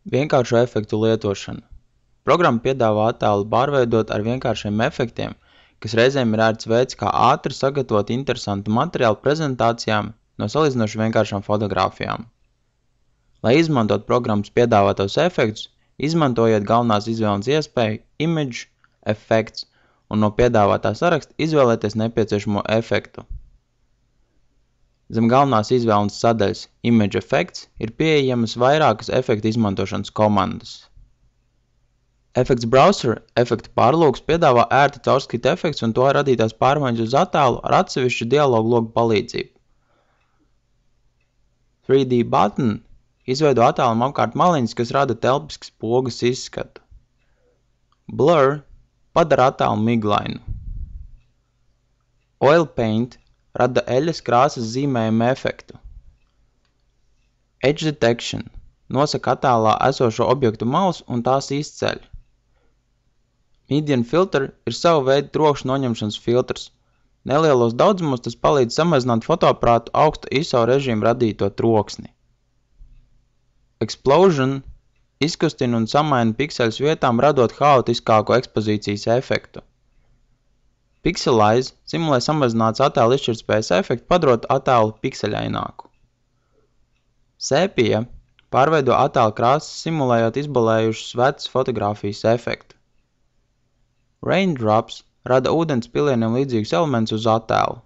Vienkāršu efektu lietošana. Programma piedāvā attēlu pārveidot ar vienkāršiem efektiem, kas reizēm ir ērts veids, kā ātri sagatavot interesantu materiālu prezentācijām no salīdzinoši vienkāršām fotogrāfijām. Lai izmantot programmas piedāvātos efektus, izmantojiet galvenās izvēles iespēju Image Effects un no piedāvātā saraksta izvēlēties nepieciešamo efektu. Zem galvenās izvēles sadaļas Image Effects ir pieejamas vairākas efektu izmantošanas komandas. Effects Browser efektu pārlūks piedāvā ērti caurskata efektus un to radītās pārmaiņas uz attēlu ar atsevišķu dialogu logu palīdzību. 3D Button izveido attēlam apkārt maliņas, kas rada telpiskas pogas izskatu. Blur padara attēlu miglainu. Oil Paint rada eļas krāsas zīmējumu efektu. Edge Detection nosaka attēlā esošo objektu malus un tās izceļ. Median Filter ir sava veida trokšņa noņemšanas filtrs. Nelielos daudzumos tas palīdz samazināt fotoaparātu augsta ISO režīmu radīto troksni. Explosion izkustina un samaina pikseļus vietām, radot haotiskāku ekspozīcijas efektu. Pixelize simulē samazināts attēlu izšķirtspējas efektu, padarot attēlu pikseļaināku. Sepia pārveido attēlu krāsas, simulējot izbalējušas vecas fotogrāfijas efektu. Raindrops rada ūdens pilieniem līdzīgus elementus uz attēlu.